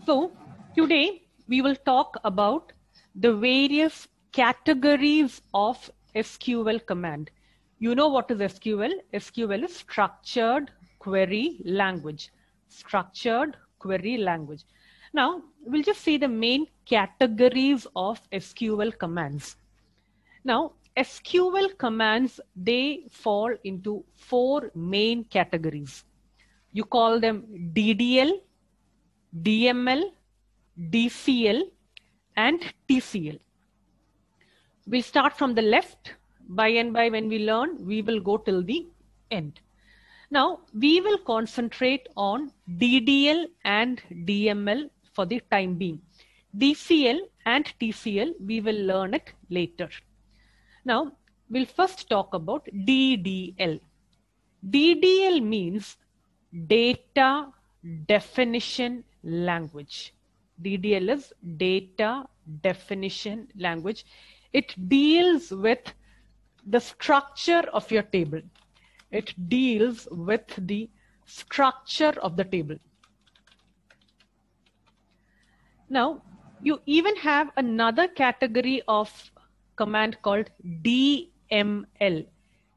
So today we will talk about the various categories of SQL command. You know what is SQL? SQL is structured query language. Structured query language. Now we'll just see the main categories of SQL commands. Now SQL commands, they fall into four main categories. You call them DDL, DML, DCL, and TCL. We'll start from the left. By and by, when we learn, we will go till the end. Now, we will concentrate on DDL and DML for the time being. DCL and TCL, we will learn it later. Now, we'll first talk about DDL. DDL means data definition language. DDL is data definition language. It deals with the structure of your table. It deals with the structure of the table. Now, you even have another category of command called DML.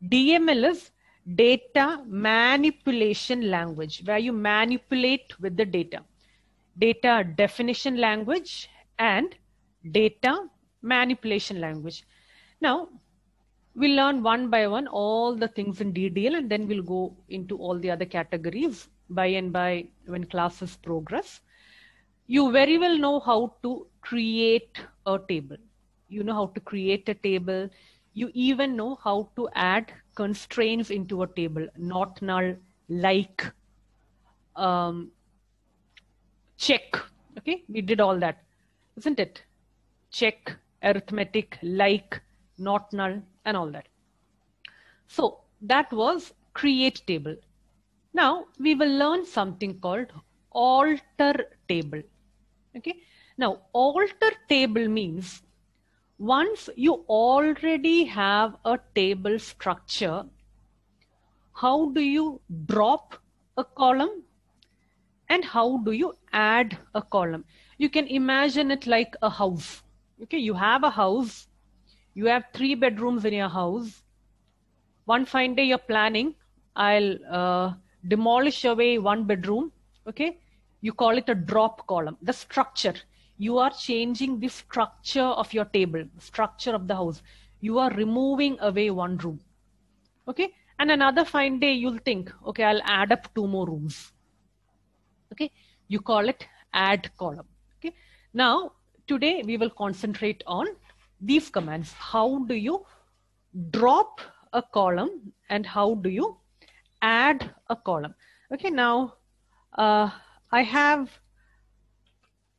DML is data manipulation language, where you manipulate with the data. Data definition language and data manipulation language. Now, we'll learn one by one all the things in DDL, and then we'll go into all the other categories by and by when classes progress. You very well know how to create a table. You know how to create a table. You even know how to add constraints into a table, not null, like, check. Okay, we did all that, isn't it? Check, arithmetic, like, not null, and all that. So that was create table. Now we will learn something called alter table. Okay, now alter table means once you already have a table structure, how do you drop a column and how do you add a column? You can imagine it like a house. Okay, you have a house, you have 3 bedrooms in your house. One fine day you're planning, I'll demolish away 1 bedroom. Okay, you call it a drop column. The structure, you are changing the structure of your table, structure of the house. You are removing away 1 room. Okay, and another fine day you'll think, okay, I'll add up 2 more rooms. Okay, you call it add column. Okay, now today we will concentrate on these commands. How do you drop a column and how do you add a column? Okay, now I have,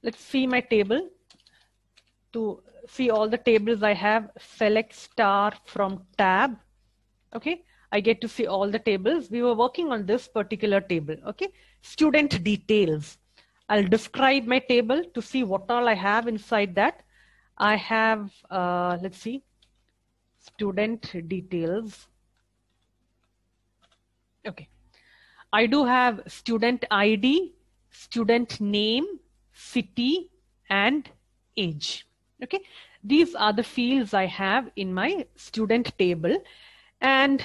let's see my table. To see all the tables I have, select star from tab. Okay, I get to see all the tables. We were working on this particular table. Okay, student details. I'll describe my table to see what all I have inside that. I have, let's see, student details. Okay, I do have student ID, student name, city, and age. Okay, these are the fields I have in my student table, and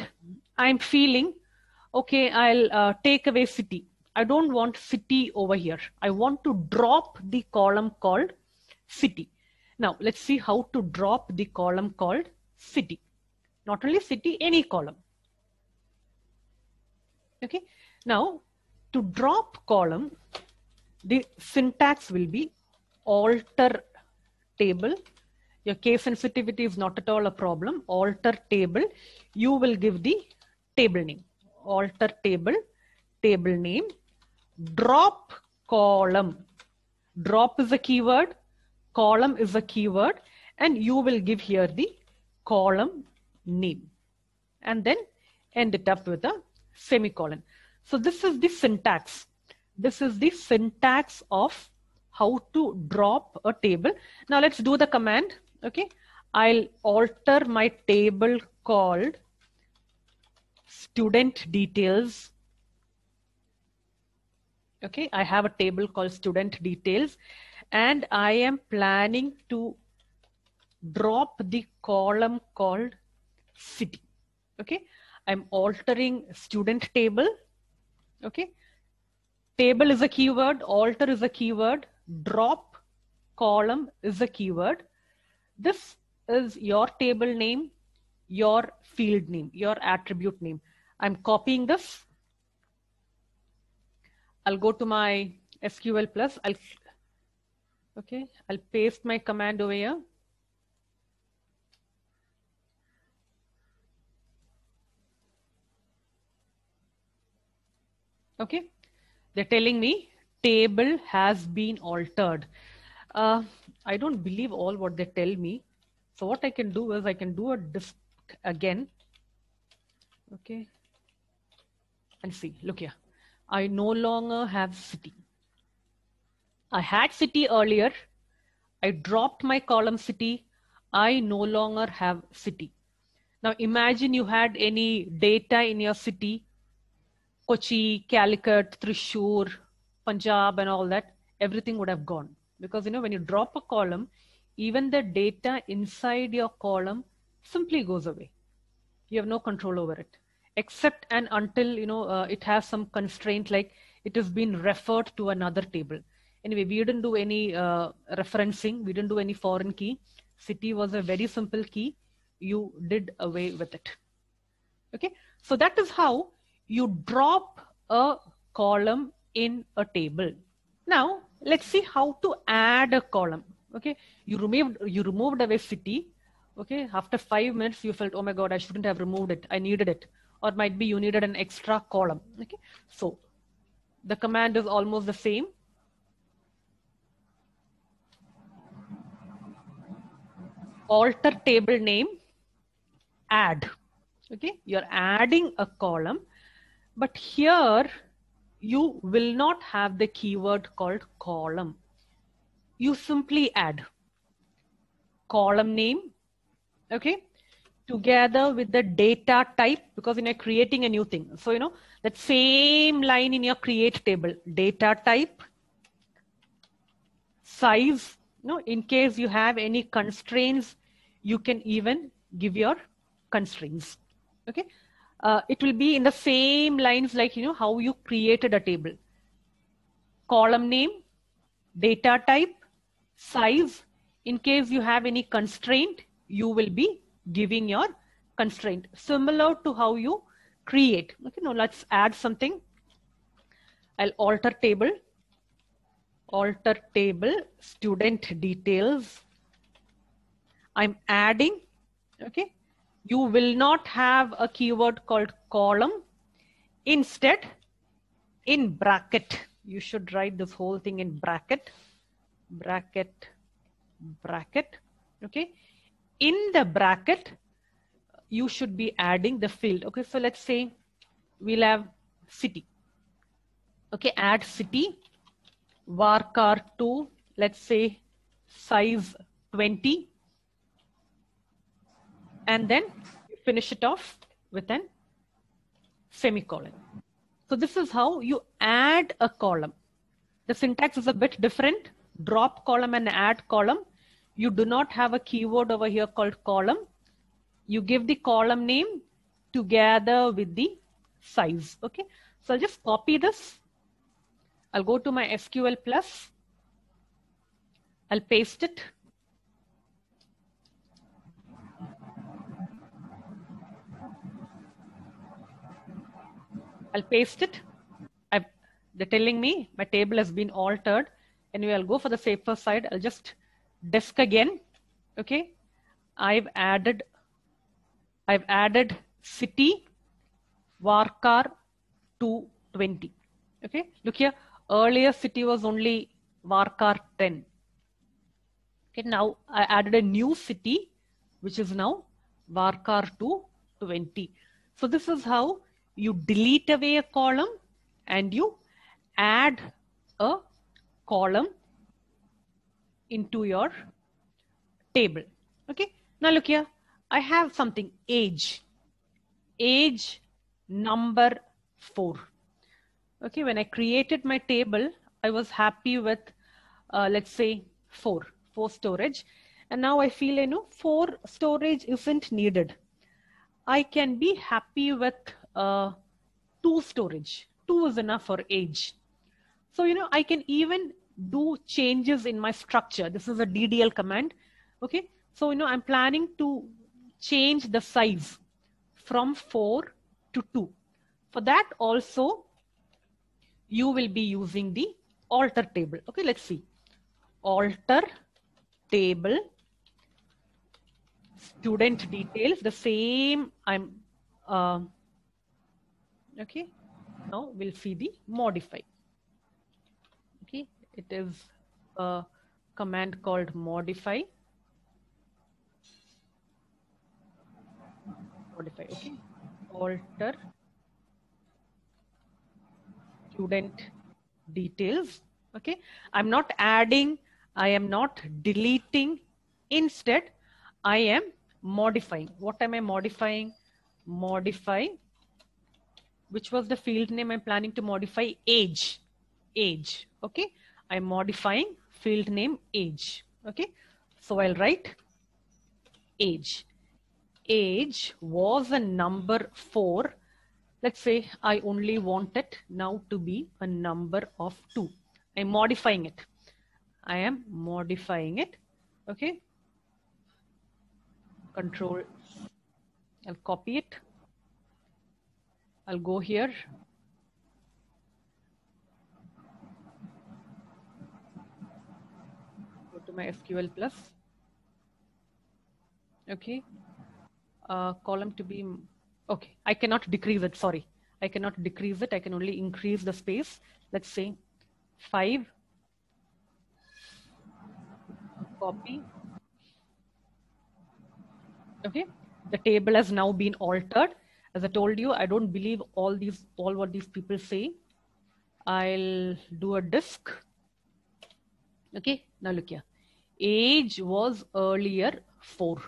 I'm feeling, okay, I'll take away city. I don't want city over here. I want to drop the column called city. Now let's see how to drop the column called city. Not only city, any column. Okay, now to drop column, the syntax will be alter table. Your case sensitivity is not at all a problem. Alter table, you will give the table name. Alter table, table name, drop column. Drop is a keyword, column is a keyword, and you will give here the column name. And then end it up with a semicolon. So this is the syntax. This is the syntax of how to drop a table. Now let's do the command. Okay, I'll alter my table called student details. Okay, I have a table called student details, and I am planning to drop the column called city. Okay, I'm altering student table. Okay, table is a keyword, alter is a keyword, drop column is a keyword. This is your table name, your field name, your attribute name. I'm copying this. I'll go to my SQL plus. I'll paste my command over here. Okay, they're telling me table has been altered. I don't believe all what they tell me. So what I can do is I can do a disk again. Okay, and see, look here. I no longer have city. I had city earlier. I dropped my column city. I no longer have city. Now imagine you had any data in your city, Kochi, Calicut, Thrissur, Punjab and all that, everything would have gone. Because when you drop a column, even the data inside your column simply goes away. You have no control over it, except and until it has some constraint, like it has been referred to another table. Anyway, we didn't do any referencing, we didn't do any foreign key. City was a very simple key. You did away with it. Okay, so that is how you drop a column in a table. Now let's see how to add a column. Okay, you removed away city. Okay, after 5 minutes you felt, oh my god, I shouldn't have removed it, I needed it. Or might be you needed an extra column. Okay, so the command is almost the same. Alter table name, add. Okay, you're adding a column, but here you will not have the keyword called column. You simply add column name, okay, together with the data type, because you're creating a new thing. So that same line in your create table, data type, size. In case you have any constraints, you can even give your constraints. Okay, it will be in the same lines like how you created a table. Column name, data type, size. In case you have any constraint, you will be giving your constraint, similar to how you create. Okay, now let's add something. I'll alter table, student details. I'm adding. Okay, you will not have a keyword called column. Instead, in bracket, you should write this whole thing in bracket, bracket. Okay, in the bracket you should be adding the field. Okay, so let's say we'll have city. Okay, add city, varchar 2, let's say size 20, and then finish it off with an semicolon. So this is how you add a column. The syntax is a bit different. Drop column and add column. You do not have a keyword over here called column. You give the column name together with the size. Okay, so I'll just copy this. I'll go to my SQL plus. I'll paste it. I'll paste it. They're telling me my table has been altered. Anyway, I'll go for the safer side. I'll just disk again. Okay, I've added city, varchar 220. Okay, look here. Earlier city was only varchar 10. Okay, now I added a new city, which is now varchar 220. So this is how you delete away a column and you add a column into your table. Okay, now look here. I have something, age number 4. Okay, when I created my table, I was happy with, let's say, four storage. And now I feel, 4 storage isn't needed. I can be happy with 2 storage. 2 is enough for age. So, I can even do changes in my structure. This is a DDL command. Okay. So, I'm planning to change the size from 4 to 2. For that also, you will be using the alter table. Okay, let's see. Alter table, student details, the same. Okay, now we'll see the modify. Okay, it is a command called modify. Modify, okay. Alter student details. Okay, I'm not adding, I am not deleting. Instead, I am modifying. What am I modifying? Modify. Which was the field name I'm planning to modify? Age. Age. Okay, I'm modifying field name age. Okay, so I'll write age. Age was a number 4. Let's say I only want it now to be a number of 2. I'm modifying it. I am modifying it. Okay. Control. I'll copy it. I'll go here. Go to my SQL plus. Okay. Column to be, okay. I cannot decrease it. Sorry. I cannot decrease it. I can only increase the space. Let's say 5. Copy. Okay. The table has now been altered. As I told you, I don't believe all what these people say. I'll do a disk. Okay. Now look here. Age was earlier 4.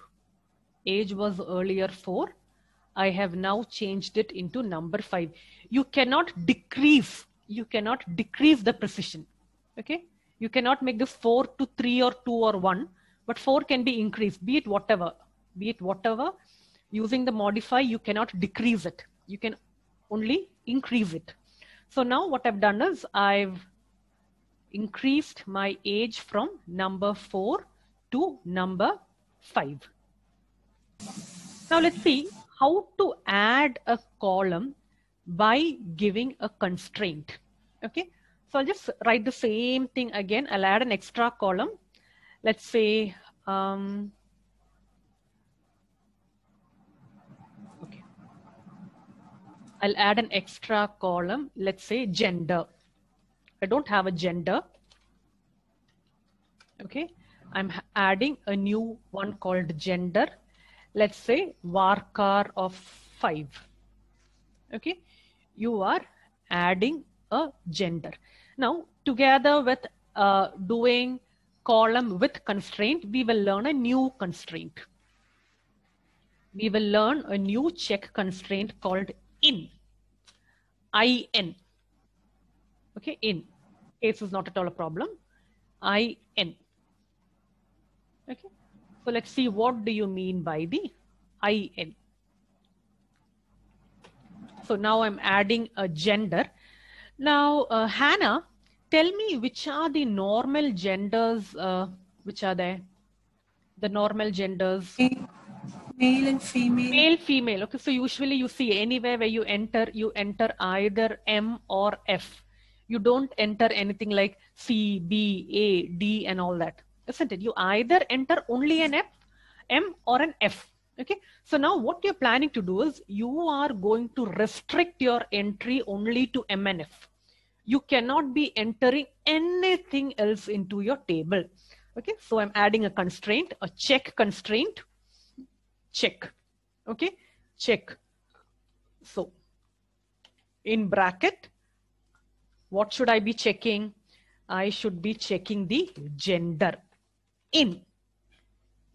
Age was earlier 4. I have now changed it into number 5. You cannot decrease the precision. Okay. You cannot make this 4 to 3 or 2 or 1, but 4 can be increased, be it whatever. Using the modify, you cannot decrease it. You can only increase it. So now what I've done is I've increased my age from number 4 to number 5. Now let's see how to add a column by giving a constraint. Okay, so I'll just write the same thing again. I'll add an extra column. Let's say, okay, I'll add an extra column. Let's say gender. I don't have a gender. Okay, I'm adding a new one called gender. Let's say varchar of 5. Okay, you are adding a gender. Now, together with doing column with constraint, we will learn a new constraint. We will learn a new check constraint called in. In. Okay, in. Case is not at all a problem. In. Okay, so let's see, what do you mean by the in? So now I'm adding a gender. Now, Hannah, tell me which are the normal genders, which are there? The normal genders. Male and female. Male, female. Okay, so usually you see anywhere where you enter either M or F. You don't enter anything like C, B, A, D and all that, isn't it? You either enter only an M or an F. Okay, so now what you're planning to do is you are going to restrict your entry only to M and F. You cannot be entering anything else into your table. Okay, so I'm adding a constraint, a check constraint, check. Okay, check. So in bracket, what should I be checking? I should be checking the gender in.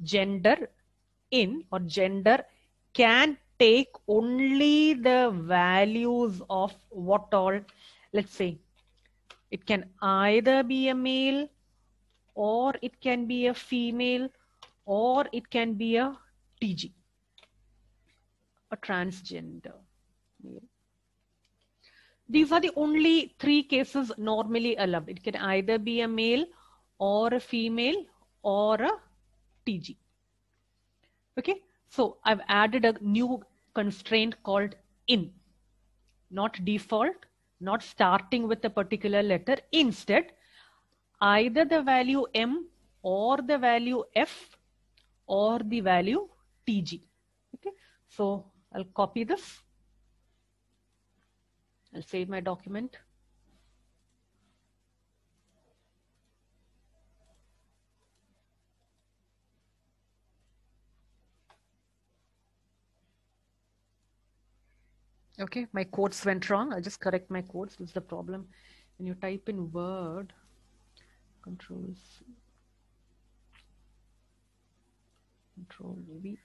Gender in or gender can take only the values of what all? let's say it can either be a male, or it can be a female, or it can be a TG, a transgender male. These are the only 3 cases normally allowed. It can either be a male or a female or a TG. Okay, so I've added a new constraint called in, not default, not starting with a particular letter. Instead, either the value M or the value F or the value TG. Okay, so I'll copy this. I'll save my document. Okay, my quotes went wrong. I'll just correct my quotes. This is the problem. When you type in Word, Control C, Control V.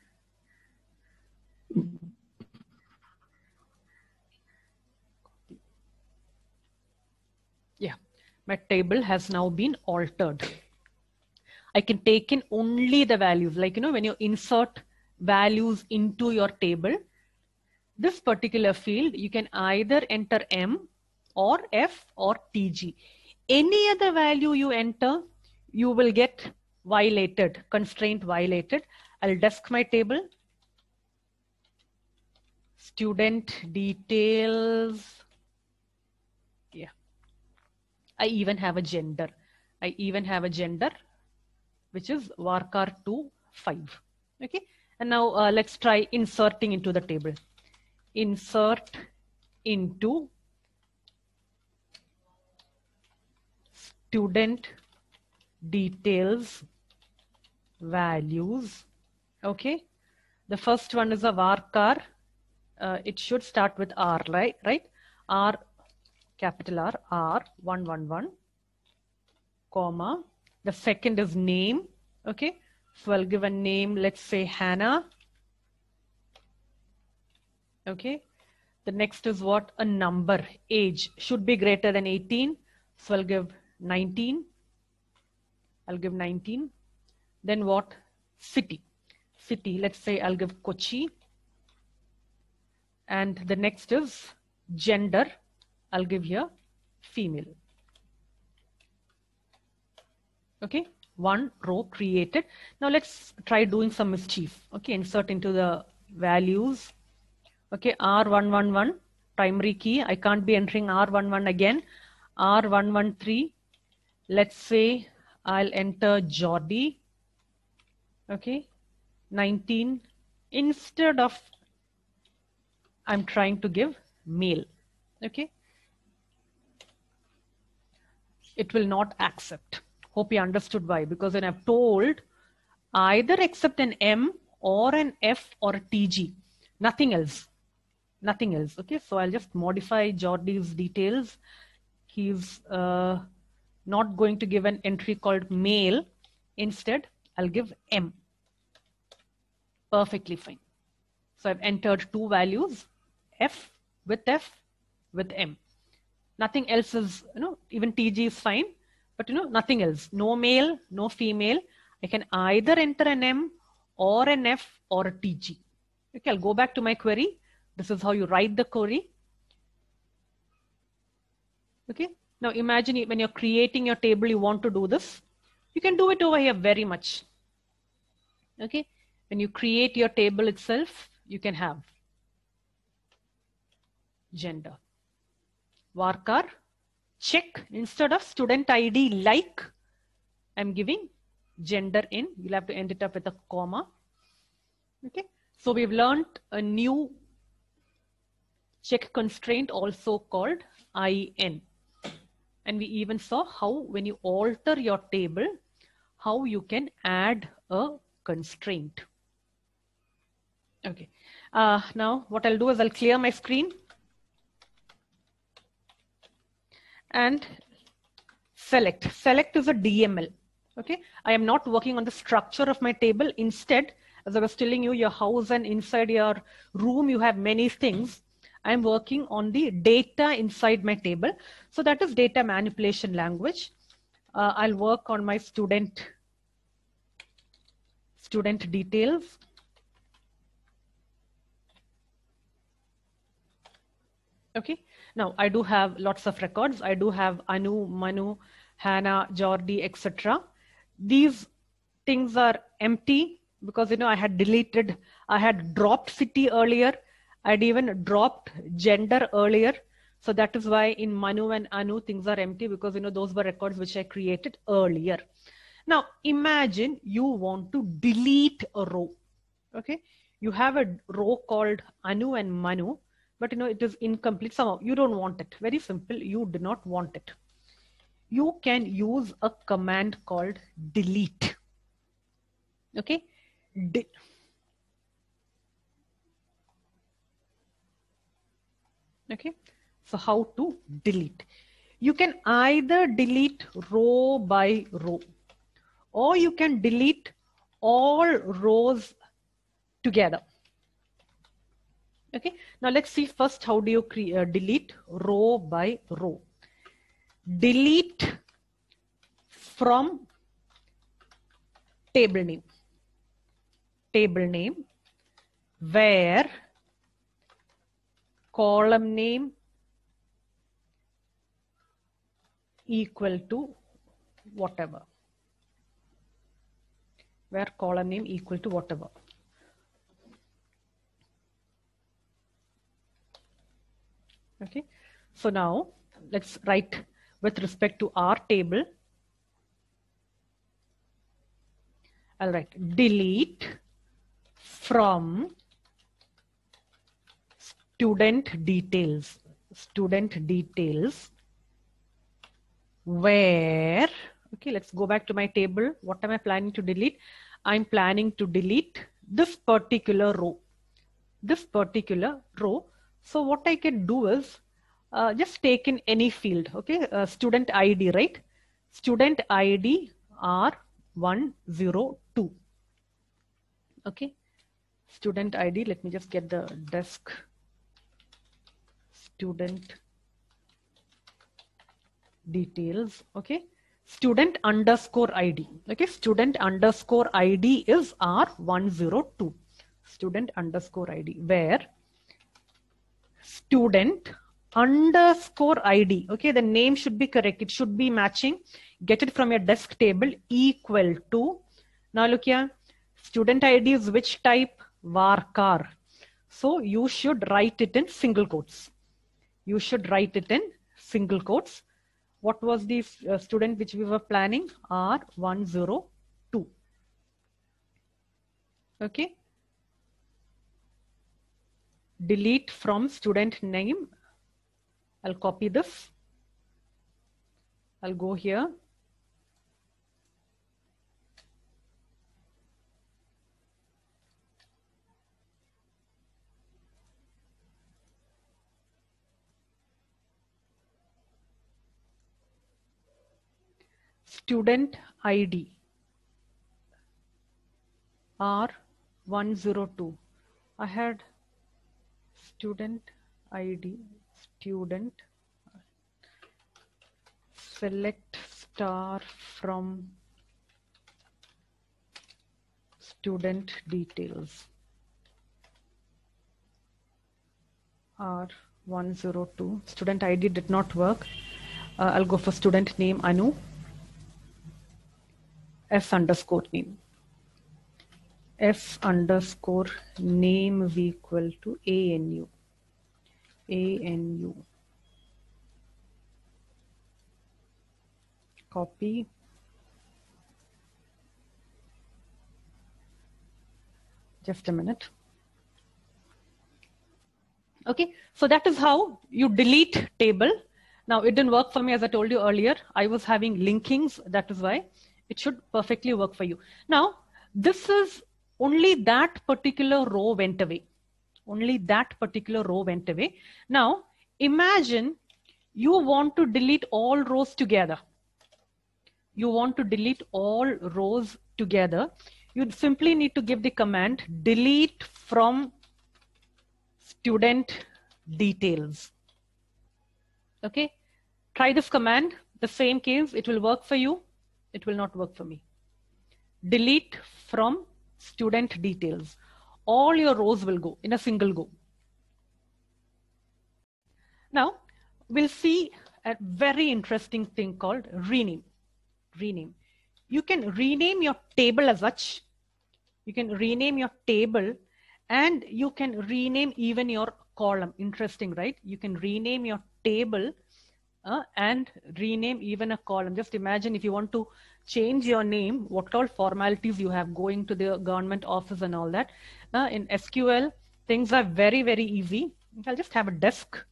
Yeah, my table has now been altered. I can take in only the values, like, when you insert values into your table, this particular field, you can either enter M or F or TG. Any other value you enter, you will get violated, constraint violated. I'll desk my table. Student details. Yeah. I even have a gender. Which is varchar2 5. Okay. And now let's try inserting into the table. Insert into student details values. Okay. The first one is a varchar. It should start with R, right? R, capital R, R111, comma. The second is name. Okay. So I'll give a name, let's say Hannah. Okay. The next is what? A number. Age should be greater than 18. So I'll give 19. Then what? City. Let's say I'll give Kochi. And the next is gender. I'll give here female. Okay. One row created. Now let's try doing some mischief. Okay. Insert into the values. Okay, R111, primary key. I can't be entering R11 again. R113. Let's say I'll enter Jordi. Okay, 19. Instead of, I'm trying to give male. Okay, it will not accept. Hope you understood why. Because when I've told either accept an M or an F or a TG, nothing else. Okay, so I'll just modify Jordi's details. He's not going to give an entry called male. Instead, I'll give M. Perfectly fine. So I've entered 2 values, F with M. Nothing else is, even TG is fine, but nothing else. No male, no female. I can either enter an M or an F or a TG. Okay, I'll go back to my query. This is how you write the query. Okay. Now imagine when you're creating your table, you want to do this. You can do it over here very much. Okay. When you create your table itself, you can have gender. Varchar check, instead of student ID like, I'm giving gender in. You'll have to end it up with a comma. Okay. So we've learned a new check constraint also called IN. And we even saw how when you alter your table, how you can add a constraint. Okay. Now what I'll do is I'll clear my screen and select. Select is a DML. Okay. I am not working on the structure of my table. Instead, as I was telling you, your house and inside your room, you have many things. I'm working on the data inside my table. So that is data manipulation language. I'll work on my student details. Okay, now I do have lots of records. I do have Anu, Manu, Hannah, Jordi, etc. These things are empty because, you know, I had dropped city earlier. I'd even dropped gender earlier. So that is why in Manu and Anu things are empty, because, you know, those were records which I created earlier. Now imagine you want to delete a row. Okay, you have a row called Anu and Manu, but, you know, it is incomplete somehow. You don't want it. Very simple. You do not want it. You can use a command called delete. Okay. Okay. So how to delete? You can either delete row by row, or you can delete all rows together. Okay. Now let's see first, how do you delete row by row? Delete from table name. Table name where column name equal to whatever. Where column name equal to whatever. Okay. So now let's write with respect to our table. I'll write delete from student details. Student details where, okay, let's go back to my table. What am I planning to delete? I'm planning to delete this particular row. This particular row. So what I can do is just take in any field. Okay, student ID, right? Student ID R102. Okay, student ID. Let me just get the desk. Student details. Okay, student underscore ID. Okay, student underscore ID is R102. Student underscore ID, where student underscore ID. Okay, the name should be correct. It should be matching. Get it from your desk table, equal to. Now look here. Student ID is which type? Varchar. So you should write it in single quotes. You should write it in single quotes. What was the student which we were planning? R102. Okay. Delete from student name. I'll copy this. I'll go here. Student ID R102. I had student ID, student, select star from student details R102. Student ID did not work. I'll go for student name Anu. S underscore name. S underscore name is equal to ANU. ANU. Copy. Just a minute. Okay, so that is how you delete table. Now it didn't work for me, as I told you earlier. I was having linkings, that is why. It should perfectly work for you. Now, this is only that particular row went away. Only that particular row went away. Now, imagine you want to delete all rows together. You want to delete all rows together. You simply need to give the command delete from student details. Okay, try this command. The same case, it will work for you. It will not work for me. Delete from student details. All your rows will go in a single go. Now, we'll see a very interesting thing called rename. Rename. You can rename your table as such. You can rename your table and you can rename even your column. Interesting, right? You can rename your table and rename even a column. Just imagine if you want to change your name, what all formalities you have going to the government office and all that. In SQL, things are very, very easy. I'll just have a desk.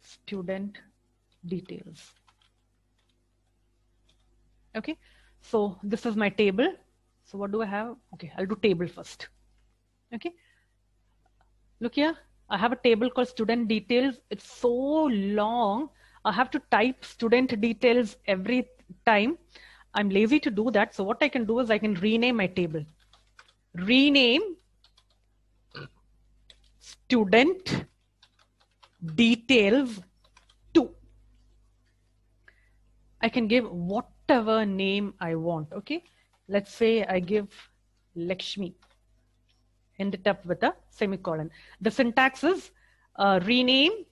Student details. Okay, so this is my table. So what do I have? Okay, I'll do table first. Okay, look here. I have a table called student details. It's so long. I have to type student details every time. I'm lazy to do that. So what I can do is I can rename my table. Rename student details to. I can give whatever name I want. Okay, let's say I give Lakshmi. End it up with a semicolon. The syntax is rename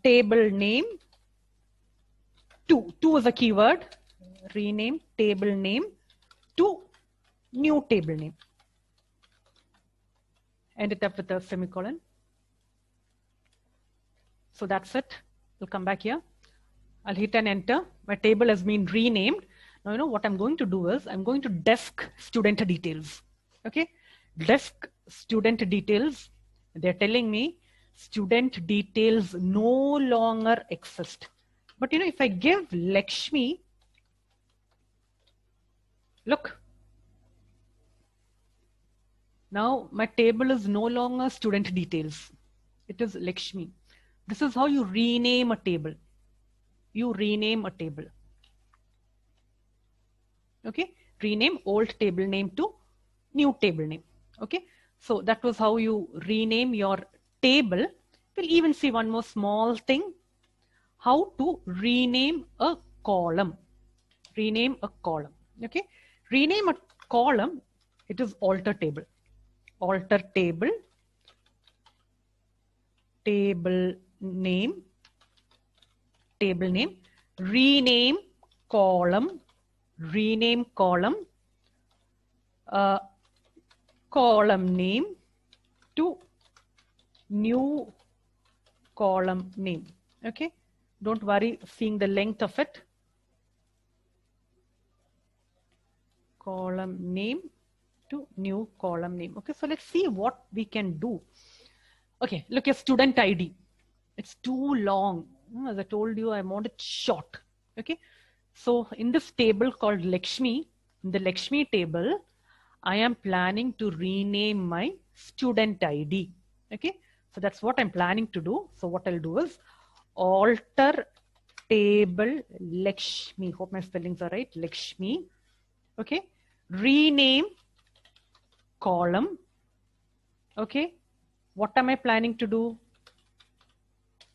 table name to. To is a keyword. Rename table name to new table name. End it up with a semicolon. So that's it. We'll come back here. I'll hit an enter. My table has been renamed. Now, you know what I'm going to do is I'm going to desk student details. Okay, desk student details. They're telling me student details no longer exist. But you know, if I give Lakshmi, look, now my table is no longer student details. It is Lakshmi. This is how you rename a table. You rename a table. Okay, rename old table name to new table name. Okay, so that was how you rename your table. We'll even see one more small thing, how to rename a column. Rename a column. Okay, rename a column. It is alter table. Alter table. Table name. Table name. Rename column. Rename column. Column name to new column name. Okay, don't worry seeing the length of it. Column name to new column name. Okay, so let's see what we can do. Okay, look at student ID. It's too long. As I told you, I want it short. Okay, so in this table called Lakshmi, in the Lakshmi table, I am planning to rename my student ID. Okay, so that's what I'm planning to do. So what I'll do is alter table Lakshmi. Hope my spellings are right. Lakshmi. Okay, rename column. Okay, what am I planning to do?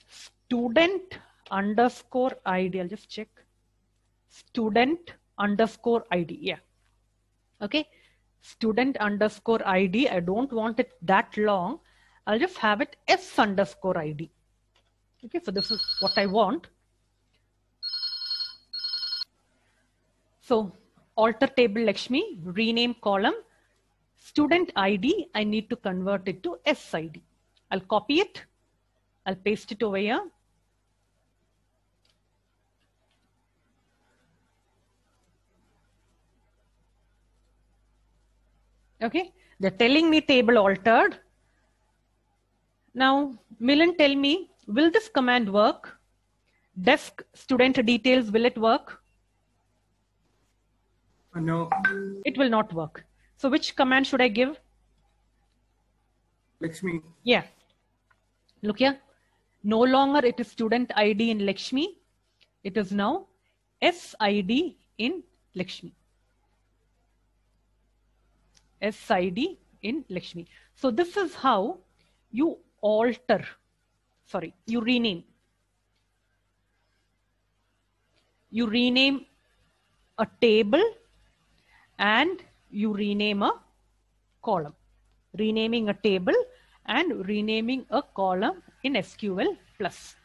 Student underscore ID. I'll just check. Student underscore ID. Yeah. Okay. Student underscore ID. I don't want it that long. I'll just have it S underscore ID. Okay. So this is what I want. So alter table Lakshmi, rename column, student ID. I need to convert it to SID. I'll copy it. I'll paste it over here. Okay, they're telling me table altered. Now, Milan, tell me, will this command work? Desk student details, will it work? No. It will not work. So which command should I give? Lakshmi. Yeah. Look here. No longer it is student ID in Lakshmi. It is now SID in Lakshmi. SID in Lakshmi. So this is how you alter, sorry, you rename. You rename a table and you rename a column. Renaming a table and renaming a column in SQL Plus.